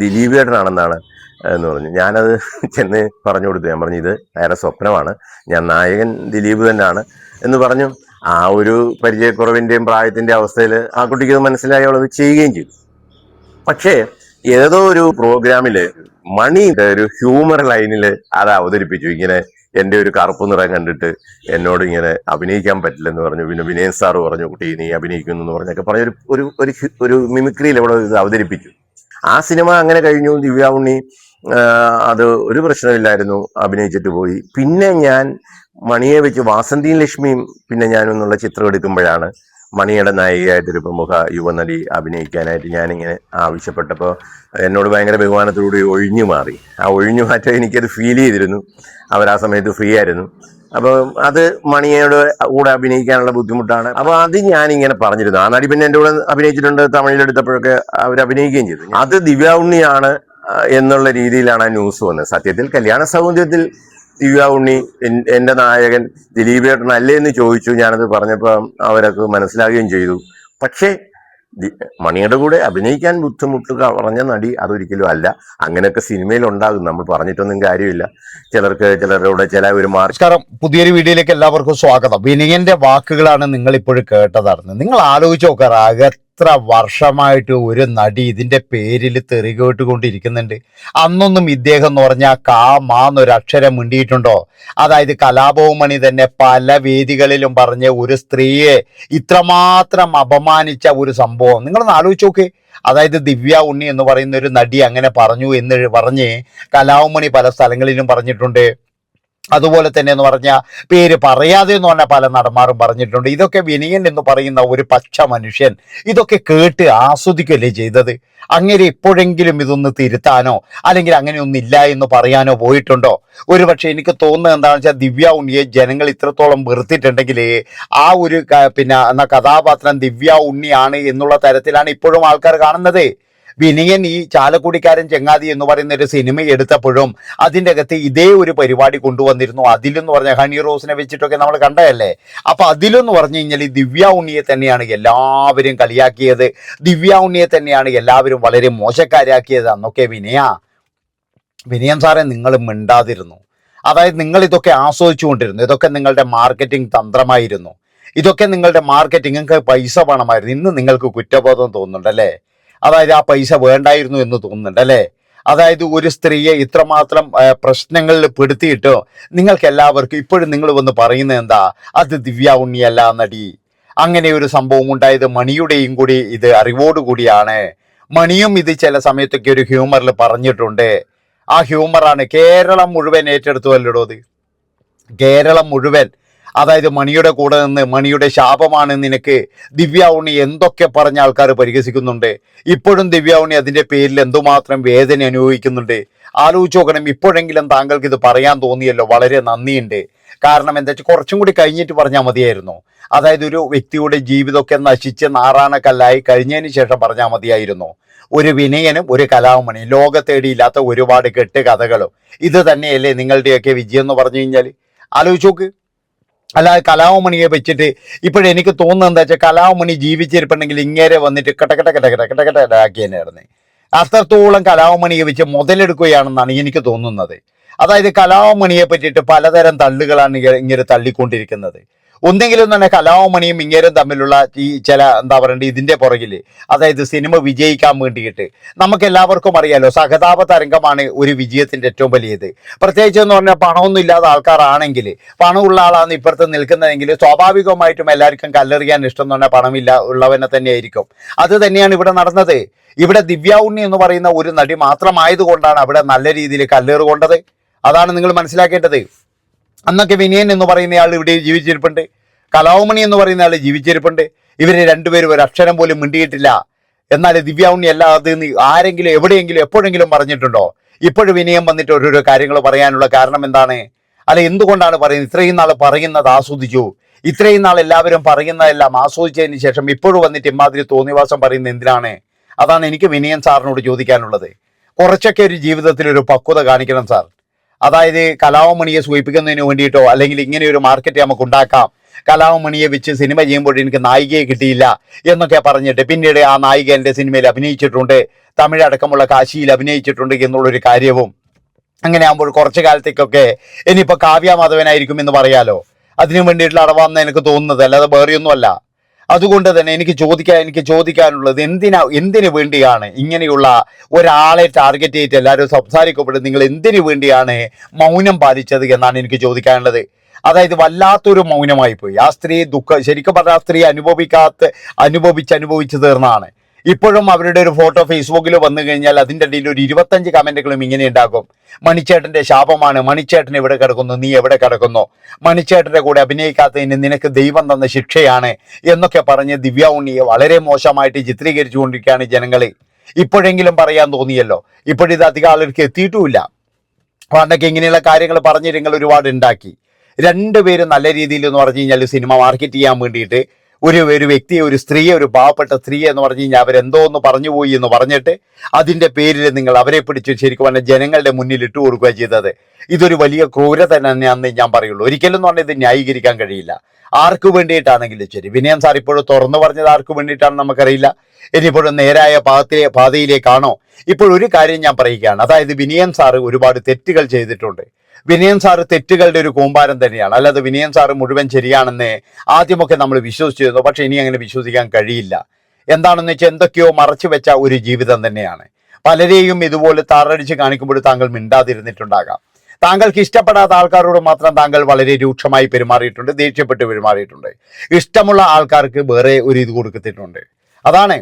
ദിലീപ് ഏട്ടനാണെന്നാണ് എന്ന് പറഞ്ഞു. ഞാനത് ചെന്ന് പറഞ്ഞു കൊടുത്തു. ഞാൻ പറഞ്ഞു ഇത് വേറെ സ്വപ്നമാണ്, ഞാൻ നായകൻ ദിലീപ് തന്നെയാണ് എന്ന് പറഞ്ഞു. ആ ഒരു പരിചയക്കുറവിന്റെയും പ്രായത്തിന്റെ അവസ്ഥയിൽ ആ കുട്ടിക്ക് അത് മനസ്സിലായി, അവളത് ചെയ്യുകയും ചെയ്തു. പക്ഷേ ഏതോ ഒരു പ്രോഗ്രാമില് മണി ഒരു ഹ്യൂമർ ലൈനില് അത് അവതരിപ്പിച്ചു. ഇങ്ങനെ എന്റെ ഒരു കറുപ്പ് നിറം കണ്ടിട്ട് എന്നോട് ഇങ്ങനെ അഭിനയിക്കാൻ പറ്റില്ലെന്ന് പറഞ്ഞു. പിന്നെ വിനയൻ സാറ് പറഞ്ഞു കുട്ടി നീ അഭിനയിക്കുന്നു എന്ന് പറഞ്ഞൊക്കെ പറഞ്ഞ ഒരു മിമിക്രിയിൽ അവിടെ ഇത് അവതരിപ്പിച്ചു. ആ സിനിമ അങ്ങനെ കഴിഞ്ഞു. ദിവ്യ ഉണ്ണി അത് ഒരു പ്രശ്നമില്ലായിരുന്നു, അഭിനയിച്ചിട്ട് പോയി. പിന്നെ ഞാൻ മണിയെ വെച്ച് വാസന്തിയും ലക്ഷ്മിയും പിന്നെ ഞാനൊന്നുള്ള ചിത്രം എടുക്കുമ്പോഴാണ് മണിയുടെ നായികയായിട്ടൊരു പ്രമുഖ യുവനടി അഭിനയിക്കാനായിട്ട് ഞാനിങ്ങനെ ആവശ്യപ്പെട്ടപ്പോൾ എന്നോട് ഭയങ്കര ബഹുമാനത്തോടുകൂടി ഒഴിഞ്ഞു മാറി. ആ ഒഴിഞ്ഞു മാറ്റം എനിക്കത് ഫീൽ ചെയ്തിരുന്നു. അവർ ആ സമയത്ത് ഫ്രീ ആയിരുന്നു. അപ്പോൾ അത് മണിയോട് കൂടെ അഭിനയിക്കാനുള്ള ബുദ്ധിമുട്ടാണ്. അപ്പോൾ അത് ഞാനിങ്ങനെ പറഞ്ഞിരുന്നു. ആ നടി പിന്നെ എൻ്റെ കൂടെ അഭിനയിച്ചിട്ടുണ്ട്, തമിഴിലെടുത്തപ്പോഴൊക്കെ അവർ അഭിനയിക്കുകയും ചെയ്തു. അത് ദിവ്യ ഉണ്ണിയാണ് എന്നുള്ള രീതിയിലാണ് ആ ന്യൂസ് വന്നത്. സത്യത്തിൽ കല്യാണ സൗന്ദര്യത്തിൽ ദിവ്യ ഉണ്ണി എന്റെ നായകൻ ദിലീപ് ഏട്ടൻ അല്ലേ എന്ന് ചോദിച്ചു. ഞാനത് പറഞ്ഞപ്പോൾ അവരൊക്കെ മനസ്സിലാകുകയും ചെയ്തു. പക്ഷേ മണിയുടെ കൂടെ അഭിനയിക്കാൻ ബുദ്ധിമുട്ടുക പറഞ്ഞ നടി അതൊരിക്കലും അല്ല. അങ്ങനെയൊക്കെ സിനിമയിൽ ഉണ്ടാകും, നമ്മൾ പറഞ്ഞിട്ടൊന്നും കാര്യമില്ല. ചിലരുടെ ചില ഒരു നമസ്കാരം, പുതിയൊരു വീഡിയോയിലേക്ക് എല്ലാവർക്കും സ്വാഗതം. വിനയന്റെ വാക്കുകളാണ് നിങ്ങൾ ഇപ്പോഴും കേട്ടതാണ്. നിങ്ങൾ ആലോചിച്ച് നോക്കാറ്, എത്ര വർഷമായിട്ട് ഒരു നടി ഇതിന്റെ പേരിൽ തെറി കേട്ടുകൊണ്ടിരിക്കുന്നുണ്ട്. അന്നൊന്നും ഇദ്ദേഹം എന്ന് പറഞ്ഞാൽ മാന്നൊരു അക്ഷരം മിണ്ടിയിട്ടുണ്ടോ? അതായത് കലാഭവൻ തന്നെ പല വേദികളിലും പറഞ്ഞ് ഒരു സ്ത്രീയെ ഇത്രമാത്രം അപമാനിച്ച ഒരു സംഭവം നിങ്ങളൊന്ന് ആലോചിച്ച് നോക്ക്. അതായത് ദിവ്യ ഉണ്ണി എന്ന് പറയുന്ന ഒരു നടി അങ്ങനെ പറഞ്ഞു എന്ന് പറഞ്ഞ് കലാഭവൻ പല സ്ഥലങ്ങളിലും പറഞ്ഞിട്ടുണ്ട്. അതുപോലെ തന്നെ എന്ന് പറഞ്ഞാൽ പേര് പറയാതെ എന്ന് പറഞ്ഞാൽ പല നടന്മാരും പറഞ്ഞിട്ടുണ്ട്. ഇതൊക്കെ വിനയൻ എന്ന് പറയുന്ന ഒരു പച്ച മനുഷ്യൻ ഇതൊക്കെ കേട്ട് ആസ്വദിക്കുകയല്ലേ ചെയ്തത്. അങ്ങനെ എപ്പോഴെങ്കിലും ഇതൊന്ന് തിരുത്താനോ അല്ലെങ്കിൽ അങ്ങനെയൊന്നും ഇല്ല എന്ന് പറയാനോ പോയിട്ടുണ്ടോ? ഒരുപക്ഷെ എനിക്ക് തോന്നുന്നത് എന്താണെന്ന് വെച്ചാൽ ദിവ്യ ഉണ്ണിയെ ജനങ്ങൾ ഇത്രത്തോളം വെറുത്തിട്ടുണ്ടെങ്കിൽ ആ ഒരു എന്ന കഥാപാത്രം ദിവ്യ ഉണ്ണിയാണ് എന്നുള്ള തരത്തിലാണ് ഇപ്പോഴും ആൾക്കാർ കാണുന്നത്. വിനയൻ ഈ ചാലക്കുടിക്കാരൻ ചങ്ങാതി എന്ന് പറയുന്ന ഒരു സിനിമ എടുത്തപ്പോഴും അതിൻ്റെ അകത്ത് ഇതേ ഒരു പരിപാടി കൊണ്ടുവന്നിരുന്നു. അതിലെന്ന് പറഞ്ഞാൽ ഹണി റോസിനെ വെച്ചിട്ടൊക്കെ നമ്മൾ കണ്ടതല്ലേ. അപ്പൊ അതിലെന്ന് പറഞ്ഞു കഴിഞ്ഞാൽ ഈ ദിവ്യ ഉണ്ണിയെ തന്നെയാണ് എല്ലാവരും കളിയാക്കിയത്, ദിവ്യ ഉണ്ണിയെ തന്നെയാണ് എല്ലാവരും വളരെ മോശക്കാരാക്കിയത്. അന്നൊക്കെ വിനയൻ സാറെ നിങ്ങൾ മിണ്ടാതിരുന്നു. അതായത് നിങ്ങൾ ഇതൊക്കെ ആസ്വദിച്ചുകൊണ്ടിരുന്നു. ഇതൊക്കെ നിങ്ങളുടെ മാർക്കറ്റിംഗ് തന്ത്രമായിരുന്നു. ഇതൊക്കെ നിങ്ങളുടെ മാർക്കറ്റിംഗ്, നിങ്ങൾക്ക് പൈസ പണമായിരുന്നു. ഇന്ന് നിങ്ങൾക്ക് കുറ്റബോധം തോന്നുന്നുണ്ടല്ലേ? അതായത് ആ പൈസ വേണ്ടായിരുന്നു എന്ന് തോന്നുന്നുണ്ട് അല്ലേ? അതായത് ഒരു സ്ത്രീയെ ഇത്രമാത്രം പ്രശ്നങ്ങളിൽ പെടുത്തിയിട്ടോ നിങ്ങൾക്ക് എല്ലാവർക്കും ഇപ്പോഴും നിങ്ങൾ വന്ന് പറയുന്നത് എന്താ? അത് ദിവ്യ ഉണ്ണിയല്ല നടി. അങ്ങനെ ഒരു സംഭവം ഉണ്ടായത് മണിയുടെയും കൂടി ഇത് അറിവോടുകൂടിയാണ്. മണിയും ഇത് ചില സമയത്തൊക്കെ ഒരു ഹ്യൂമറിൽ പറഞ്ഞിട്ടുണ്ട്. ആ ഹ്യൂമറാണ് കേരളം മുഴുവൻ ഏറ്റെടുത്തുവല്ലോ. അത് കേരളം മുഴുവൻ, അതായത് മണിയുടെ കൂടെ നിന്ന് മണിയുടെ ശാപമാണ് നിനക്ക്, ദിവ്യ ഉണ്ണി എന്തൊക്കെ പറഞ്ഞ ആൾക്കാർ പരിഹസിക്കുന്നുണ്ട്. ഇപ്പോഴും ദിവ്യ ഉണ്ണി അതിന്റെ പേരിൽ എന്തുമാത്രം വേദന അനുഭവിക്കുന്നുണ്ട്. ആലോചിച്ച് നോക്കണം. ഇപ്പോഴെങ്കിലും താങ്കൾക്ക് ഇത് പറയാൻ തോന്നിയല്ലോ, വളരെ നന്ദിയുണ്ട്. കാരണം എന്താ വെച്ചാൽ കുറച്ചും കൂടി കഴിഞ്ഞിട്ട് പറഞ്ഞാൽ മതിയായിരുന്നു. അതായത് ഒരു വ്യക്തിയുടെ ജീവിതമൊക്കെ നശിച്ച് നാറാണക്കല്ലായി കഴിഞ്ഞതിന് ശേഷം പറഞ്ഞാൽ മതിയായിരുന്നു. ഒരു വിനയനും ഒരു കലാഭവനും ലോകത്തേടിയില്ലാത്ത ഒരുപാട് കെട്ടുകഥകളും ഇത് തന്നെയല്ലേ നിങ്ങളുടെയൊക്കെ വിജയം എന്ന് പറഞ്ഞു കഴിഞ്ഞാൽ? ആലോചിച്ച് നോക്ക്. അല്ലാതെ കലാഭവമണിയെ വെച്ചിട്ട് ഇപ്പോഴെനിക്ക് തോന്നുന്നത് എന്താ വെച്ചാൽ കലാഭവമണി ജീവിച്ചിരിപ്പുണ്ടെങ്കിൽ ഇങ്ങേരെ വന്നിട്ട് കട്ടക്കട്ടക്കട്ടക്കട്ടക്കട്ടക്കട്ടാക്കിയെന്നായിരുന്നു. അത്രത്തോളം കലാഭവമണിയെ വെച്ച് മുതലെടുക്കുകയാണെന്നാണ് എനിക്ക് തോന്നുന്നത്. അതായത് കലാഭവമണിയെ പറ്റിയിട്ട് പലതരം തള്ളുകളാണ് ഇങ്ങനെ തള്ളിക്കൊണ്ടിരിക്കുന്നത്. ഒന്നെങ്കിലും തന്നെ കലാഭവമണിയും ഇങ്ങേരും തമ്മിലുള്ള ഈ ചില എന്താ പറയണ്ടേ ഇതിന്റെ പുറകിൽ, അതായത് സിനിമ വിജയിക്കാൻ വേണ്ടിയിട്ട് നമുക്ക് എല്ലാവർക്കും അറിയാലോ, സഹതാപ തരംഗമാണ് ഒരു വിജയത്തിന്റെ ഏറ്റവും വലിയത്. പ്രത്യേകിച്ച് എന്ന് പറഞ്ഞാൽ പണമൊന്നും ഇല്ലാത്ത ആൾക്കാരാണെങ്കിൽ, പണമുള്ള ആളാണ് ഇപ്പുറത്ത് നിൽക്കുന്നതെങ്കിൽ സ്വാഭാവികമായിട്ടും എല്ലാവർക്കും കല്ലെറിയാൻ ഇഷ്ടം എന്ന് പറഞ്ഞാൽ പണമില്ല ഉള്ളവനെ തന്നെയായിരിക്കും. അത് തന്നെയാണ് ഇവിടെ നടന്നത്. ഇവിടെ ദിവ്യ ഉണ്ണി എന്ന് പറയുന്ന ഒരു നടി മാത്രമായതുകൊണ്ടാണ് അവിടെ നല്ല രീതിയിൽ കല്ലേറ് കൊണ്ടത്. അതാണ് നിങ്ങൾ മനസ്സിലാക്കേണ്ടത്. അന്നൊക്കെ വിനയൻ എന്ന് പറയുന്ന ആൾ ഇവിടെ ജീവിച്ചിരിപ്പുണ്ട്, കലാഭവമണി എന്ന് പറയുന്ന ആൾ ജീവിച്ചിരിപ്പുണ്ട്. ഇവര് രണ്ടുപേരും ഒരു അക്ഷരം പോലും മിണ്ടിയിട്ടില്ല. എന്നാൽ ദിവ്യ ഉണ്ണി അല്ല അത് ആരെങ്കിലും എവിടെയെങ്കിലും എപ്പോഴെങ്കിലും പറഞ്ഞിട്ടുണ്ടോ? ഇപ്പോഴും വിനയം വന്നിട്ട് ഓരോരോ കാര്യങ്ങൾ പറയാനുള്ള കാരണം എന്താണ്? അല്ല, എന്തുകൊണ്ടാണ് പറയുന്നത്? ഇത്രയും നാൾ പറയുന്നത് ആസ്വദിച്ചു, ഇത്രയും നാൾ എല്ലാവരും പറയുന്നതെല്ലാം ആസ്വദിച്ചതിന് ശേഷം ഇപ്പോഴും വന്നിട്ട് ഇമാതിരി തോന്നിവാസം പറയുന്നത് എന്തിനാണ്? അതാണ് എനിക്ക് വിനയൻ സാറിനോട് ചോദിക്കാനുള്ളത്. കുറച്ചൊക്കെ ഒരു ജീവിതത്തിൽ ഒരു പക്വത കാണിക്കണം സാർ. അതായത് കലാഭവമണിയെ സൂചിപ്പിക്കുന്നതിന് വേണ്ടിയിട്ടോ അല്ലെങ്കിൽ ഇങ്ങനെ ഒരു മാർക്കറ്റ് നമുക്ക് ഉണ്ടാക്കാം, കലാമണിയെ വെച്ച് സിനിമ ചെയ്യുമ്പോൾ എനിക്ക് നായികയെ കിട്ടിയില്ല എന്നൊക്കെ പറഞ്ഞിട്ട് പിന്നീട് ആ നായിക എൻ്റെ സിനിമയിൽ അഭിനയിച്ചിട്ടുണ്ട്, തമിഴ് അടക്കമുള്ള കാശിയിൽ അഭിനയിച്ചിട്ടുണ്ട് എന്നുള്ളൊരു കാര്യവും അങ്ങനെ ആകുമ്പോൾ കുറച്ചു കാലത്തേക്കൊക്കെ ഇനിയിപ്പോൾ കാവ്യ മാധവനായിരിക്കും എന്ന് പറയാലോ. അതിനു വേണ്ടിയിട്ടുള്ള അടവാന്ന് എനിക്ക് തോന്നുന്നത്, അല്ലാതെ വേറെയൊന്നുമല്ല. അതുകൊണ്ട് തന്നെ എനിക്ക് ചോദിക്കാനുള്ളത് എന്തിനു വേണ്ടിയാണ് ഇങ്ങനെയുള്ള ഒരാളെ ടാർഗറ്റ് ചെയ്തിട്ട് എല്ലാവരും സംസാരിക്കപ്പെടുന്നത്? നിങ്ങൾ എന്തിനു വേണ്ടിയാണ് മൗനം പാലിച്ചത് എന്നാണ് എനിക്ക് ചോദിക്കാനുള്ളത്. അതായത് വല്ലാത്തൊരു മൗനമായി പോയി. ആ സ്ത്രീ ശരിക്കും പറഞ്ഞാൽ ആ സ്ത്രീ അനുഭവിച്ച് തീർന്നതാണ്. ഇപ്പോഴും അവരുടെ ഒരു ഫോട്ടോ ഫേസ്ബുക്കിൽ വന്നു കഴിഞ്ഞാൽ അതിൻ്റെ ഇടയിൽ ഒരു 25 കമന്റുകളും ഇങ്ങനെ ഉണ്ടാകും. മണിച്ചേട്ടന്റെ ശാപമാണ്, മണിച്ചേട്ടൻ എവിടെ കിടക്കുന്നു, നീ എവിടെ കിടക്കുന്നു, മണിച്ചേട്ടന്റെ കൂടെ അഭിനയിക്കാത്തതിന് നിനക്ക് ദൈവം തന്ന ശിക്ഷയാണ് എന്നൊക്കെ പറഞ്ഞ് ദിവ്യ ഉണ്ണിയെ വളരെ മോശമായിട്ട് ചിത്രീകരിച്ചുകൊണ്ടിരിക്കുകയാണ് ജനങ്ങൾ. ഇപ്പോഴെങ്കിലും പറയാൻ തോന്നിയല്ലോ. ഇപ്പോഴിത് അധികം ആളുകൾക്ക് എത്തിയിട്ടുമില്ല. പണ്ടൊക്കെ ഇങ്ങനെയുള്ള കാര്യങ്ങൾ പറഞ്ഞ് നിങ്ങൾ ഒരുപാട് ഉണ്ടാക്കി. രണ്ടുപേരും നല്ല രീതിയിൽ എന്ന് പറഞ്ഞു കഴിഞ്ഞാൽ സിനിമ മാർക്കറ്റ് ചെയ്യാൻ വേണ്ടിയിട്ട് ഒരു വ്യക്തിയെ, ഒരു സ്ത്രീയെ, ഒരു പാവപ്പെട്ട സ്ത്രീയെ എന്ന് പറഞ്ഞു കഴിഞ്ഞാൽ അവരെന്തോ ഒന്ന് പറഞ്ഞു പോയി എന്ന് പറഞ്ഞിട്ട് അതിൻ്റെ പേരിൽ നിങ്ങൾ അവരെ പിടിച്ച് ശരിക്കും പറഞ്ഞാൽ ജനങ്ങളുടെ മുന്നിൽ ഇട്ട് കൊടുക്കുക ചെയ്തത്. ഇതൊരു വലിയ ക്രൂരത തന്നെയാണെന്ന് ഞാൻ പറയുള്ളൂ. ഒരിക്കലും എന്ന് പറഞ്ഞാൽ ഇത് ന്യായീകരിക്കാൻ കഴിയില്ല. ആർക്ക് വേണ്ടിയിട്ടാണെങ്കിലും ശരി. വിനയൻ സാർ ഇപ്പോഴും തുറന്നു പറഞ്ഞത് ആർക്ക് വേണ്ടിയിട്ടാണെന്ന് നമുക്കറിയില്ല. ഇനിയിപ്പോഴും നേരായ പാതയിലേക്കാണോ? ഇപ്പോഴൊരു കാര്യം ഞാൻ പറയുകയാണ്. അതായത് വിനയൻ സാറ് ഒരുപാട് തെറ്റുകൾ ചെയ്തിട്ടുണ്ട്. വിനയൻ സാറ് തെറ്റുകളുടെ ഒരു കൂമ്പാരം തന്നെയാണ്. അല്ലാതെ വിനയൻ സാറ് മുഴുവൻ ശരിയാണെന്ന് ആദ്യമൊക്കെ നമ്മൾ വിശ്വസിച്ചിരുന്നു. പക്ഷെ ഇനി അങ്ങനെ വിശ്വസിക്കാൻ കഴിയില്ല. എന്താണെന്ന് വെച്ചാൽ എന്തൊക്കെയോ മറച്ചു വെച്ച ഒരു ജീവിതം തന്നെയാണ്. പലരെയും ഇതുപോലെ താറടിച്ച് കാണിക്കുമ്പോൾ താങ്കൾ മിണ്ടാതിരുന്നിട്ടുണ്ടാകാം. താങ്കൾക്ക് ഇഷ്ടപ്പെടാത്ത ആൾക്കാരോട് മാത്രം താങ്കൾ വളരെ രൂക്ഷമായി പെരുമാറിയിട്ടുണ്ട്, ദേഷ്യപ്പെട്ട് പെരുമാറിയിട്ടുണ്ട്. ഇഷ്ടമുള്ള ആൾക്കാർക്ക് വേറെ ഒരു ഇത് കൊടുത്തിട്ടുണ്ട്. അതാണ്.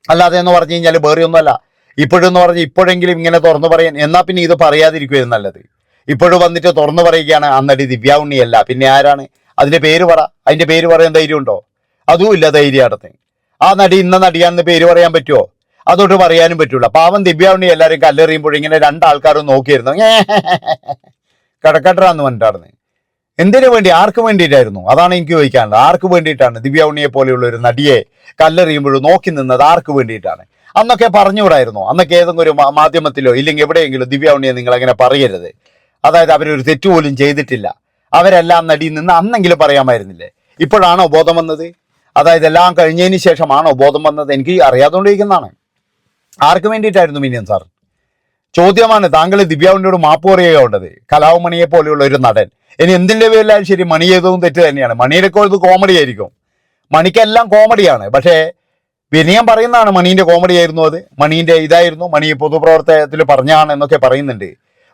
അല്ലാതെ എന്ന് പറഞ്ഞു കഴിഞ്ഞാൽ വേറെ ഒന്നുമല്ല. ഇപ്പോഴെന്ന് പറഞ്ഞാൽ ഇപ്പോഴെങ്കിലും ഇങ്ങനെ തുറന്നു പറയാൻ, എന്നാൽ പിന്നെ ഇത് പറയാതിരിക്കുകയും നല്ലത്. ഇപ്പോഴും വന്നിട്ട് തുറന്നു പറയുകയാണ് അന്നടി ദിവ്യ ഉണ്ണിയല്ല, പിന്നെ ആരാണ്? അതിന്റെ പേര് പറ. അതിന്റെ പേര് പറയാൻ ധൈര്യമുണ്ടോ? അതും ഇല്ല ധൈര്യാടത്ത്. ആ നടി ഇന്ന നടിയാണെന്ന് പേര് പറയാൻ പറ്റുമോ? അതൊട്ട് പറയാനും പറ്റൂല. പാവം ദിവ്യ ഉണ്ണി എല്ലാവരും കല്ലെറിയുമ്പോൾ ഇങ്ങനെ രണ്ടാൾക്കാരും നോക്കിയിരുന്നു, കിടക്കട്ടാന്ന് പറഞ്ഞിട്ടായിരുന്നു. എന്തിനു വേണ്ടി, ആർക്ക് വേണ്ടിയിട്ടായിരുന്നു? അതാണ് എനിക്ക് ചോദിക്കാനുള്ളത്. ആർക്ക് വേണ്ടിയിട്ടാണ് ദിവ്യ ഉണ്ണിയെ പോലെയുള്ള ഒരു നടിയെ കല്ലെറിയുമ്പോഴും നോക്കി നിന്നത്? ആർക്ക് വേണ്ടിയിട്ടാണ്? അന്നൊക്കെ പറഞ്ഞുകൂടായിരുന്നു? അന്നൊക്കെ ഏതെങ്കിലും ഒരു മാധ്യമത്തിലോ ഇല്ലെങ്കിൽ എവിടെയെങ്കിലും ദിവ്യ ഉണ്ണിയെ നിങ്ങൾ അങ്ങനെ പറയരുത്, അതായത് അവരൊരു തെറ്റുപോലും ചെയ്തിട്ടില്ല, അവരെല്ലാം നടിയിൽ നിന്ന് അന്നെങ്കിലും പറയാമായിരുന്നില്ലേ? ഇപ്പോഴാണോ ബോധം വന്നത്? അതായത് എല്ലാം കഴിഞ്ഞതിന് ശേഷമാണോ ബോധം വന്നത്? എനിക്ക് അറിയാതുകൊണ്ടിരിക്കുന്നതാണ്. ആർക്ക് വേണ്ടിയിട്ടായിരുന്നു വിനയൻ സാർ? ചോദ്യമാണ്. താങ്കൾ ദിവ്യ ഉണ്ണിയോട് മാപ്പ് പറയുകയോ ഉണ്ടത്? കലാമണിയെ പോലെയുള്ള ഒരു നടൻ. ഇനി എന്തിൻ്റെ പേരിലായാലും ശരി, മണി ചെയ്തതും തെറ്റ് തന്നെയാണ്. മണിയിലൊക്കെ ഇത് കോമഡി ആയിരിക്കും, മണിക്കെല്ലാം കോമഡിയാണ്. പക്ഷേ വിനയം പറയുന്നതാണ് മണീൻ്റെ കോമഡി ആയിരുന്നു, അത് മണീൻ്റെ ഇതായിരുന്നു, മണി പൊതുപ്രവർത്തനത്തിൽ പറഞ്ഞാണ് എന്നൊക്കെ പറയുന്നുണ്ട്.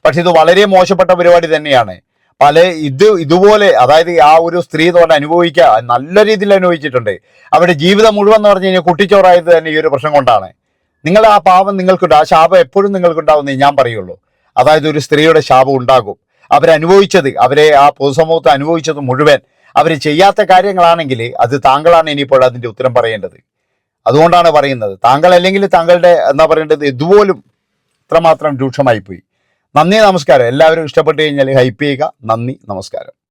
പക്ഷെ ഇത് വളരെ മോശപ്പെട്ട പരിപാടി തന്നെയാണ്. ഇതുപോലെ അതായത് ആ ഒരു സ്ത്രീ തോന്നെ അനുഭവിക്കുക, നല്ല രീതിയിൽ അനുഭവിച്ചിട്ടുണ്ട്. അവരുടെ ജീവിതം മുഴുവൻ എന്ന് പറഞ്ഞു കഴിഞ്ഞാൽ കുട്ടിച്ചോറായത് തന്നെ ഈ ഒരു പ്രശ്നം കൊണ്ടാണ്. നിങ്ങൾ ആ പാവം നിങ്ങൾക്കുണ്ട്, ആ ശാപം എപ്പോഴും നിങ്ങൾക്കുണ്ടാവുന്നേ ഞാൻ പറയുള്ളൂ. അതായത് ഒരു സ്ത്രീയുടെ ശാപം ഉണ്ടാകും. അവരനുഭവിച്ചത്, അവരെ ആ പൊതുസമൂഹത്തെ അനുഭവിച്ചത് മുഴുവൻ അവർ ചെയ്യാത്ത കാര്യങ്ങളാണെങ്കിൽ അത് താങ്കളാണ് ഇനിയിപ്പോൾ അതിൻ്റെ ഉത്തരം പറയേണ്ടത്. അതുകൊണ്ടാണ് പറയുന്നത്. താങ്കൾ അല്ലെങ്കിൽ താങ്കളുടെ എന്താ പറയേണ്ടത് ഇതുപോലും ഇത്രമാത്രം രൂക്ഷമായി പോയി. നന്ദി, നമസ്കാരം. എല്ലാവരും ഇഷ്ടപ്പെട്ട് കഴിഞ്ഞാൽ ഹൈപ്പ് ചെയ്യുക. നന്ദി, നമസ്കാരം.